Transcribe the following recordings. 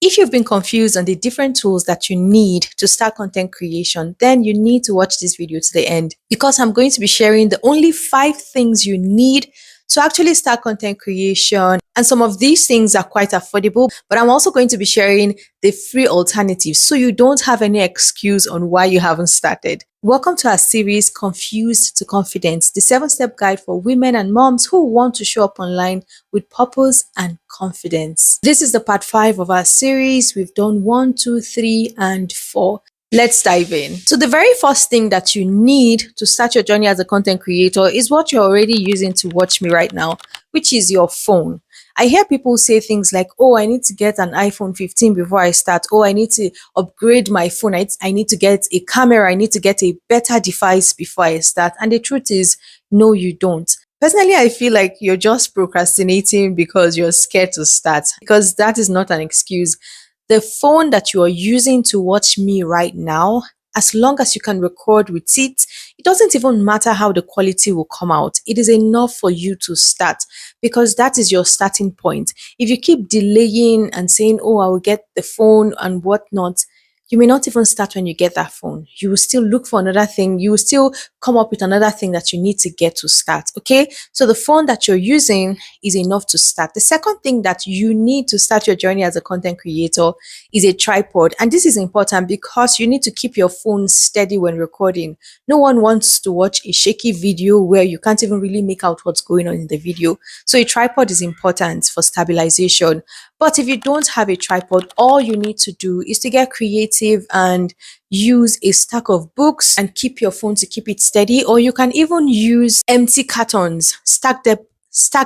If you've been confused on the different tools that you need to start content creation, then you need to watch this video to the end because I'm going to be sharing the only 5 things you need to actually start content creation. And some of these things are quite affordable, but I'm also going to be sharing the free alternatives so you don't have any excuse on why you haven't started. Welcome to our series, Confused to Confidence, the 7-step guide for women and moms who want to show up online with purpose and confidence. This is the part 5 of our series. We've done 1, 2, 3, and 4. Let's dive in. So the very first thing that you need to start your journey as a content creator is what you're already using to watch me right now, which is your phone. I hear people say things like, oh, I need to get an iPhone 15 before I start. Oh, I need to upgrade my phone. I need to get a camera. I need to get a better device before I start. And the truth is, no, you don't. Personally, I feel like you're just procrastinating because you're scared to start, because that is not an excuse. The phone that you are using to watch me right now, as long as you can record with it, it doesn't even matter how the quality will come out. It is enough for you to start because that is your starting point. If you keep delaying and saying, oh, I will get the phone and whatnot, you may not even start when you get that phone. You will still look for another thing. You will still come up with another thing that you need to get to start. Okay. So the phone that you're using is enough to start. The second thing that you need to start your journey as a content creator is a tripod. And this is important because you need to keep your phone steady when recording. No one wants to watch a shaky video where you can't even really make out what's going on in the video. So a tripod is important for stabilization. But if you don't have a tripod, all you need to do is to get creative and use a stack of books and keep your phone to keep it steady. Or you can even use empty cartons, stack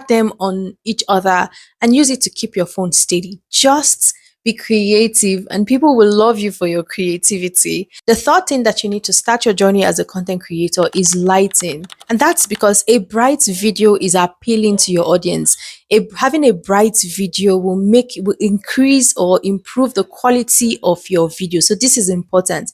them on each other and use it to keep your phone steady. Just be creative and people will love you for your creativity. The third thing that you need to start your journey as a content creator is lighting. And that's because a bright video is appealing to your audience. Having a bright video will increase or improve the quality of your video. So this is important.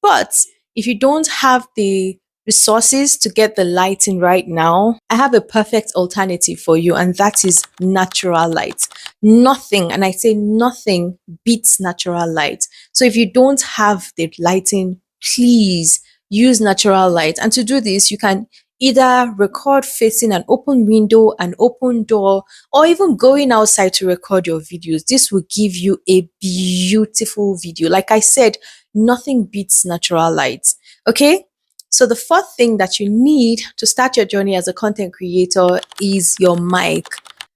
But if you don't have the resources to get the lighting right now, I have a perfect alternative for you, and that is natural light. Nothing, and I say nothing, beats natural light. So if you don't have the lighting, please use natural light. And to do this, you can either record facing an open window, an open door, or even going outside to record your videos. This will give you a beautiful video. Like I said, nothing beats natural light. Okay? So the fourth thing that you need to start your journey as a content creator is your mic.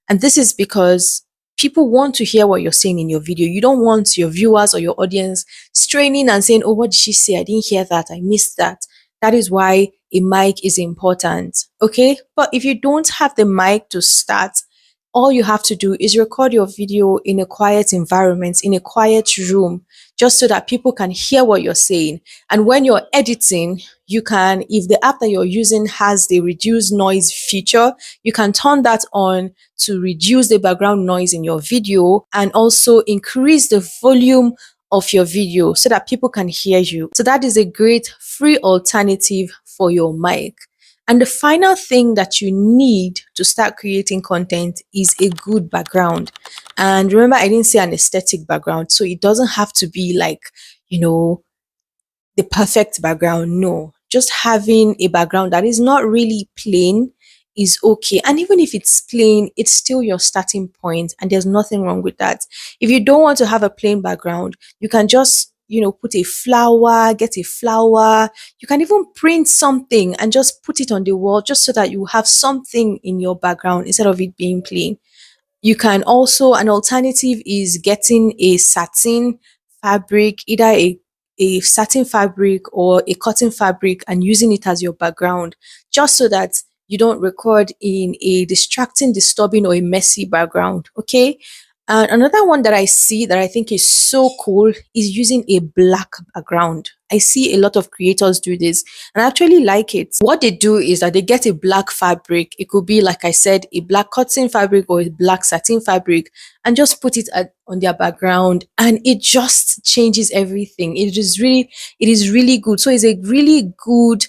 And this is because people want to hear what you're saying in your video. You don't want your viewers or your audience straining and saying, oh, what did she say? I didn't hear that. I missed that. That is why a mic is important. Okay. But if you don't have the mic to start, all you have to do is record your video in a quiet environment, in a quiet room, just so that people can hear what you're saying. And when you're editing, you can, if the app that you're using has the reduce noise feature, you can turn that on to reduce the background noise in your video and also increase the volume of your video so that people can hear you. So that is a great free alternative for your mic. And the final thing that you need to start creating content is a good background. And remember, I didn't say an aesthetic background. So it doesn't have to be like, the perfect background. No, just having a background that is not really plain is okay. And even if it's plain, it's still your starting point. And there's nothing wrong with that. If you don't want to have a plain background, you can just put a flower, get a flower. You can even print something and just put it on the wall just so that you have something in your background instead of it being plain. You can also, an alternative is getting a satin fabric, either a satin fabric or a cotton fabric and using it as your background, just so that you don't record in a distracting, disturbing, or a messy background. Okay. And another one that I see that I think is so cool is using a black background. I see a lot of creators do this and I actually like it. What they do is that they get a black fabric. It could be, like I said, a black cotton fabric or a black satin fabric, and just put it on their background, and it just changes everything. It is really good. So it's a really good,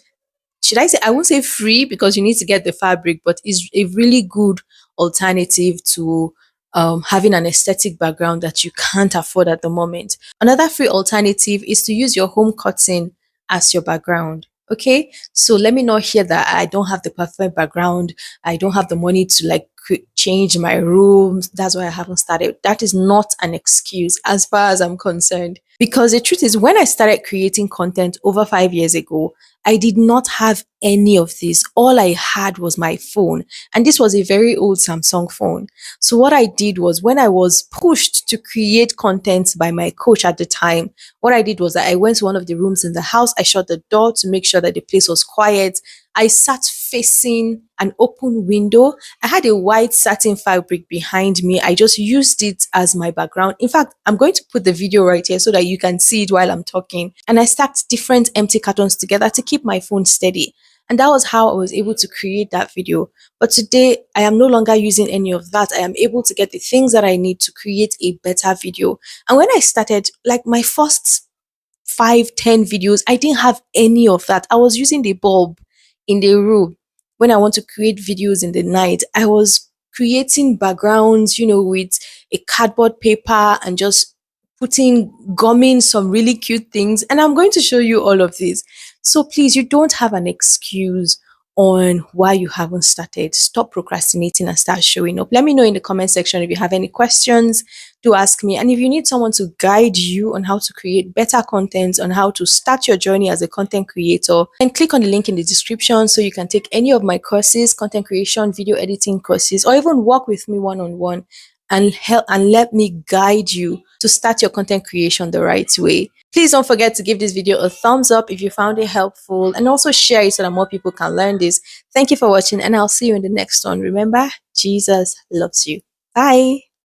should I say, I won't say free because you need to get the fabric, but it's a really good alternative to having an aesthetic background that you can't afford at the moment. Another free alternative is to use your home curtain as your background. Okay, so let me not hear that I don't have the perfect background, I don't have the money to like change my room. That's why I haven't started. That is not an excuse as far as I'm concerned. Because the truth is, when I started creating content over 5 years ago, I did not have any of this. All I had was my phone. And this was a very old Samsung phone. So what I did was, when I was pushed to create content by my coach at the time, what I did was that I went to one of the rooms in the house. I shut the door to make sure that the place was quiet. I sat facing an open window. I had a white satin fabric behind me. I just used it as my background. In fact, I'm going to put the video right here so that you can see it while I'm talking. And I stacked different empty cartons together to keep my phone steady. And that was how I was able to create that video. But today, I am no longer using any of that. I am able to get the things that I need to create a better video. And when I started, like my first 5, 10 videos, I didn't have any of that. I was using the bulb in the room. When I want to create videos in the night, I was creating backgrounds, with a cardboard paper and just gumming some really cute things. And I'm going to show you all of these. So please, you don't have an excuse on why you haven't started. Stop procrastinating and start showing up. Let me know in the comment section if you have any questions. Do ask me. And if you need someone to guide you on how to create better content, on how to start your journey as a content creator, then click on the link in the description so you can take any of my courses, content creation, video editing courses, or even work with me one-on-one and help and let me guide you to start your content creation the right way. Please don't forget to give this video a thumbs up if you found it helpful, and also share it so that more people can learn this. Thank you for watching, and I'll see you in the next one. Remember, Jesus loves you. Bye.